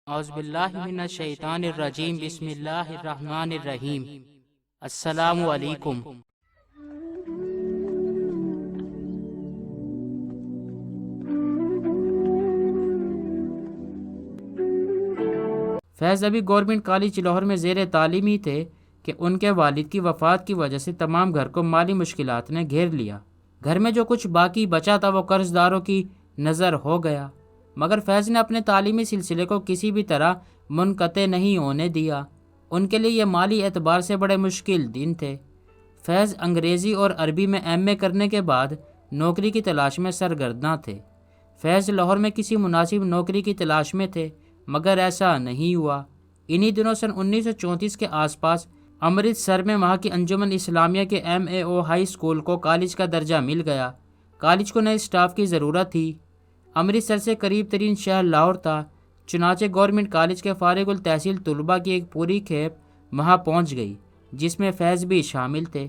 اعوذ باللہ من الشیطان الرجیم، بسم اللہ الرحمن الرحیم۔ السلام علیکم۔ فیض ابھی گورنمنٹ کالج لاہور میں زیر تعلیم ہی تھے کہ ان کے والد کی وفات کی وجہ سے تمام گھر کو مالی مشکلات نے گھیر لیا۔ گھر میں جو کچھ باقی بچا تھا وہ قرض داروں کی نظر ہو گیا، مگر فیض نے اپنے تعلیمی سلسلے کو کسی بھی طرح منقطع نہیں ہونے دیا۔ ان کے لیے یہ مالی اعتبار سے بڑے مشکل دن تھے۔ فیض انگریزی اور عربی میں ایم اے کرنے کے بعد نوکری کی تلاش میں سرگرداں تھے۔ فیض لاہور میں کسی مناسب نوکری کی تلاش میں تھے، مگر ایسا نہیں ہوا۔ انہی دنوں سن 1934 کے آس پاس امرتسر میں وہاں کی انجمن اسلامیہ کے ایم اے او ہائی اسکول کو کالج کا درجہ مل گیا۔ کالج کو نئے سٹاف کی ضرورت تھی۔ امرتسر سے قریب ترین شہر لاہور تھا، چنانچہ گورنمنٹ کالج کے فارغ التحصیل طلباء کی ایک پوری کھیپ وہاں پہنچ گئی، جس میں فیض بھی شامل تھے۔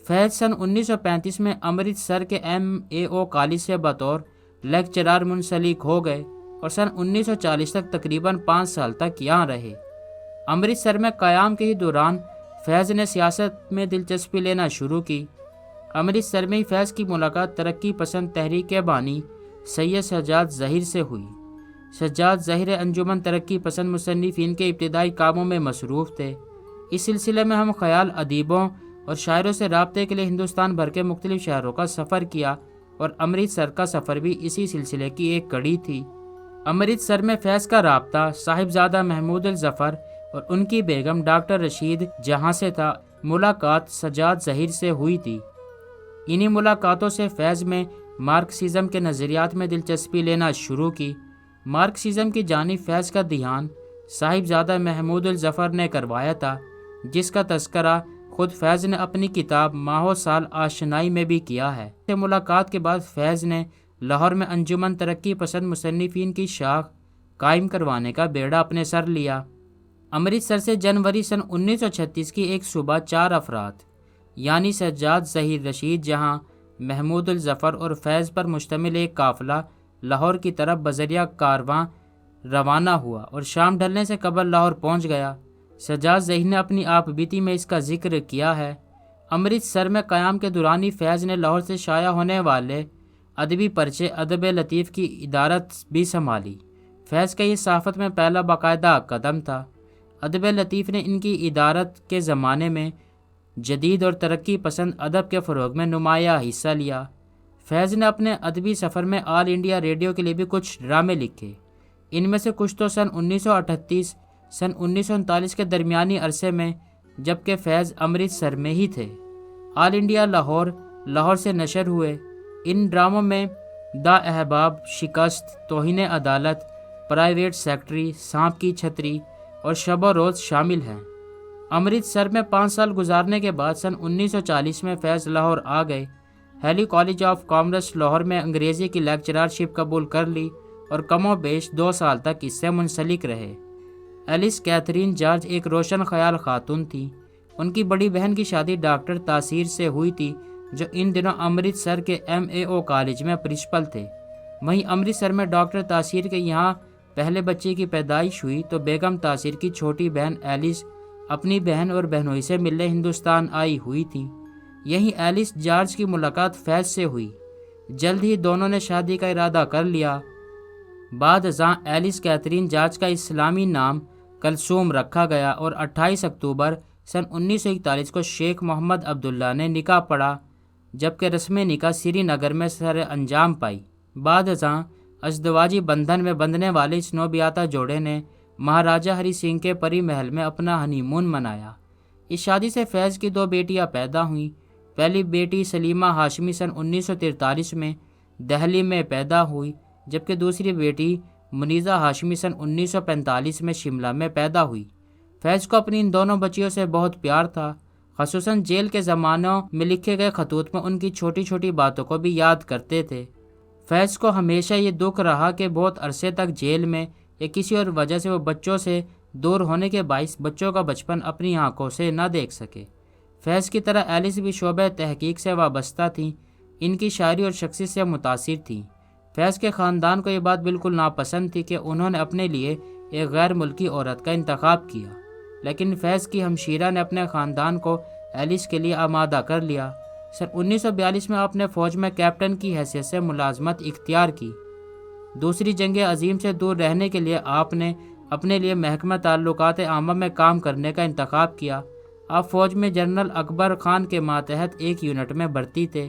فیض سن 1935 میں امرتسر کے ایم اے او کالج سے بطور لیکچرار منسلک ہو گئے اور سن 1940 تک تقریباً 5 سال تک یہاں رہے۔ امرتسر میں قیام کے ہی دوران فیض نے سیاست میں دلچسپی لینا شروع کی۔ امرتسر میں ہی فیض کی ملاقات ترقی پسند تحریک کے بانی سید سجاد ظہیر سے ہوئی۔ سجاد ظہیر انجمن ترقی پسند مصنفین کے ابتدائی کاموں میں مصروف تھے۔ اس سلسلے میں ہم خیال ادیبوں اور شاعروں سے رابطے کے لیے ہندوستان بھر کے مختلف شہروں کا سفر کیا، اور امرتسر کا سفر بھی اسی سلسلے کی ایک کڑی تھی۔ امرتسر میں فیض کا رابطہ صاحبزادہ محمود الظفر اور ان کی بیگم ڈاکٹر رشید جہاں سے تھا۔ ملاقات سجاد ظہیر سے ہوئی تھی۔ انہی ملاقاتوں سے فیض میں مارکسزم کے نظریات میں دلچسپی لینا شروع کی۔ مارکسزم کی جانب فیض کا دھیان صاحبزادہ محمود الظفر نے کروایا تھا، جس کا تذکرہ خود فیض نے اپنی کتاب ماہ و سال آشنائی میں بھی کیا ہے۔ ملاقات کے بعد فیض نے لاہور میں انجمن ترقی پسند مصنفین کی شاخ قائم کروانے کا بیڑا اپنے سر لیا۔ امرتسر سے جنوری سن 1936 کی ایک صبح 4 افراد یعنی سجاد ظہیر، رشید جہاں، محمود الظفر اور فیض پر مشتمل ایک قافلہ لاہور کی طرف بذریعہ کارواں روانہ ہوا اور شام ڈھلنے سے قبل لاہور پہنچ گیا۔ سجاد ظہیر نے اپنی آپ بیتی میں اس کا ذکر کیا ہے۔ امرتسر میں قیام کے دوران ہی فیض نے لاہور سے شائع ہونے والے ادبی پرچے ادب لطیف کی ادارت بھی سنبھالی۔ فیض کا یہ صحافت میں پہلا باقاعدہ قدم تھا۔ ادب لطیف نے ان کی ادارت کے زمانے میں جدید اور ترقی پسند ادب کے فروغ میں نمایاں حصہ لیا۔ فیض نے اپنے ادبی سفر میں آل انڈیا ریڈیو کے لیے بھی کچھ ڈرامے لکھے۔ ان میں سے کچھ تو سن 1938 سن 1939 کے درمیانی عرصے میں، جبکہ فیض امرتسر میں ہی تھے۔ آل انڈیا لاہور سے نشر ہوئے۔ ان ڈراموں میں دا احباب، شکست، توہین عدالت، پرائیویٹ سیکٹری، سانپ کی چھتری اور شب و روز شامل ہیں۔ امرتسر میں 5 سال گزارنے کے بعد سن 1940 میں فیض لاہور آ گئے۔ ہیلی کالج آف کامرس لاہور میں انگریزی کی لیکچرارشپ قبول کر لی اور کم و بیش 2 سال تک اس سے منسلک رہے۔ ایلس کیتھرین جارج ایک روشن خیال خاتون تھی۔ ان کی بڑی بہن کی شادی ڈاکٹر تاثیر سے ہوئی تھی، جو ان دنوں امرتسر کے ایم اے او کالج میں پرنسپل تھے۔ وہیں امرتسر میں ڈاکٹر تاثیر کے یہاں پہلے بچے کی پیدائش ہوئی تو بیگم تاثیر کی چھوٹی بہن ایلس اپنی بہن اور بہنوئی سے ملنے ہندوستان آئی ہوئی تھیں۔ یہیں ایلس جارج کی ملاقات فیض سے ہوئی۔ جلد ہی دونوں نے شادی کا ارادہ کر لیا۔ بعد ازاں ایلس کیتھرین جارج کا اسلامی نام کلثوم رکھا گیا اور 28 اکتوبر سن 1941 کو شیخ محمد عبداللہ نے نکاح پڑھا، جبکہ رسم نکاح سری نگر میں سر انجام پائی۔ بعد ازاں ازدواجی بندھن میں بندھنے والے اس نوبیاتا جوڑے نے مہاراجہ ہری سنگھ کے پری محل میں اپنا ہنی مون منایا۔ اس شادی سے فیض کی 2 بیٹیاں پیدا ہوئیں۔ پہلی بیٹی سلیمہ ہاشمی سن 1943 میں دہلی میں پیدا ہوئی، جبکہ دوسری بیٹی منیزہ ہاشمی سن 1945 میں شملہ میں پیدا ہوئی۔ فیض کو اپنی ان دونوں بچیوں سے بہت پیار تھا، خصوصاً جیل کے زمانوں میں لکھے گئے خطوط میں ان کی چھوٹی چھوٹی باتوں کو بھی یاد کرتے تھے۔ فیض کو ہمیشہ یہ دکھ رہا کہ بہت عرصے تک جیل میں یا کسی اور وجہ سے وہ بچوں سے دور ہونے کے باعث بچوں کا بچپن اپنی آنکھوں سے نہ دیکھ سکے۔ فیض کی طرح ایلس بھی شعبہ تحقیق سے وابستہ تھیں۔ ان کی شاعری اور شخصیت سے متاثر تھیں۔ فیض کے خاندان کو یہ بات بالکل ناپسند تھی کہ انہوں نے اپنے لیے ایک غیر ملکی عورت کا انتخاب کیا، لیکن فیض کی ہمشیرہ نے اپنے خاندان کو ایلس کے لیے آمادہ کر لیا۔ سن 1942 میں آپ نے فوج میں کیپٹن کی حیثیت سے ملازمت اختیار کی۔ دوسری جنگ عظیم سے دور رہنے کے لیے آپ نے اپنے لیے محکمہ تعلقات عامہ میں کام کرنے کا انتخاب کیا۔ آپ فوج میں جنرل اکبر خان کے ماتحت ایک یونٹ میں بھرتی تھے۔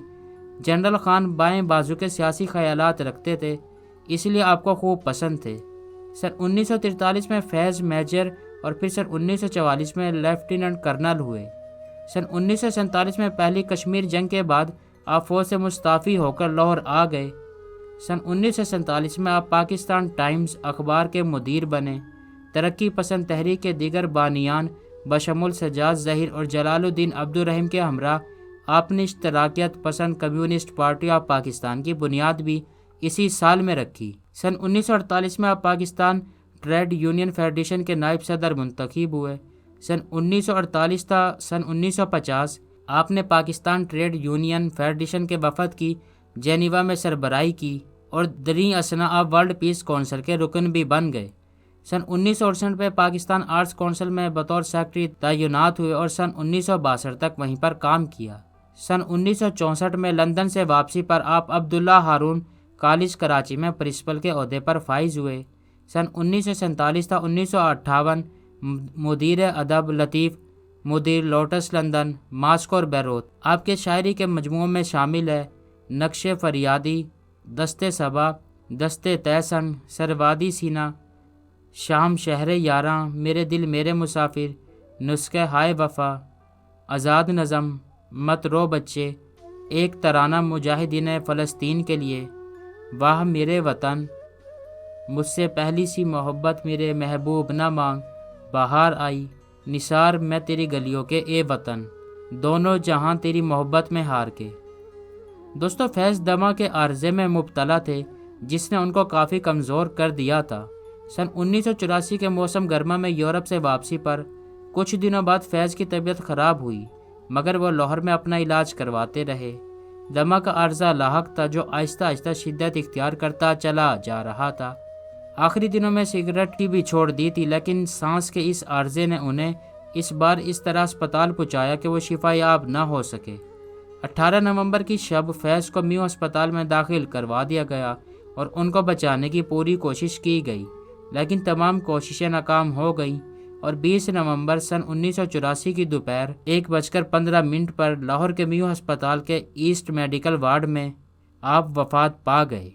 جنرل خان بائیں بازو کے سیاسی خیالات رکھتے تھے، اس لیے آپ کو خوب پسند تھے۔ سن 1943 میں فیض میجر اور پھر سن 1944 میں لیفٹیننٹ کرنل ہوئے۔ سن 1947 میں پہلی کشمیر جنگ کے بعد آپ فوج سے مستعفی ہو کر لاہور آ گئے۔ سن 1947 میں آپ پاکستان ٹائمز اخبار کے مدیر بنے۔ ترقی پسند تحریک کے دیگر بانیان بشمول سجاد ظہیر اور جلال الدین عبدالرحیم کے ہمراہ آپ نے اشتراکیت پسند کمیونسٹ پارٹی آف پاکستان کی بنیاد بھی اسی سال میں رکھی۔ سن 1948 میں آپ پاکستان ٹریڈ یونین فیڈریشن کے نائب صدر منتخب ہوئے۔ سن 1948 تا سن 1950 آپ نے پاکستان ٹریڈ یونین فیڈریشن کے وفد کی جنیوا میں سربراہی کی اور دریں اثنا آپ ورلڈ پیس کونسل کے رکن بھی بن گئے۔ سن 1968 میں پاکستان آرٹس کونسل میں بطور سیکرٹری تعینات ہوئے اور سن 1962 تک وہیں پر کام کیا۔ سن 1964 میں لندن سے واپسی پر آپ عبداللہ ہارون کالج کراچی میں پرنسپل کے عہدے پر فائز ہوئے۔ سن 1947 تا 1958 مدیر ادب لطیف، مدیر لوٹس لندن، ماسکو اور بیروت۔ آپ کے شاعری کے مجموعوں میں شامل ہے نقش فریادی، دستے صبا، دستے تیسن، سروادی سینہ، شام شہر یاراں، میرے دل میرے مسافر، نسخہ ہائے وفا، آزاد نظم، مت رو بچے، ایک ترانہ مجاہدین فلسطین کے لیے، واہ میرے وطن، مجھ سے پہلی سی محبت میرے محبوب نہ مانگ، بہار آئی، نثار میں تیری گلیوں کے اے وطن، دونوں جہاں تیری محبت میں ہار کے۔ دوستو، فیض دمہ کے عارضے میں مبتلا تھے جس نے ان کو کافی کمزور کر دیا تھا۔ سن 1984 کے موسم گرما میں یورپ سے واپسی پر کچھ دنوں بعد فیض کی طبیعت خراب ہوئی، مگر وہ لاہور میں اپنا علاج کرواتے رہے۔ دمہ کا عارضہ لاحق تھا جو آہستہ آہستہ شدت اختیار کرتا چلا جا رہا تھا۔ آخری دنوں میں سگریٹ کی بھی چھوڑ دی تھی، لیکن سانس کے اس عارضے نے انہیں اس بار اس طرح اسپتال پہنچایا کہ وہ شفا یاب نہ ہو سکے۔ 18 نومبر کی شب فیض کو میو اسپتال میں داخل کروا دیا گیا اور ان کو بچانے کی پوری کوشش کی گئی، لیکن تمام کوششیں ناکام ہو گئیں اور 20 نومبر سن 1984 کی دوپہر 1:15 پر لاہور کے میو ہسپتال کے ایسٹ میڈیکل وارڈ میں آپ وفات پا گئے۔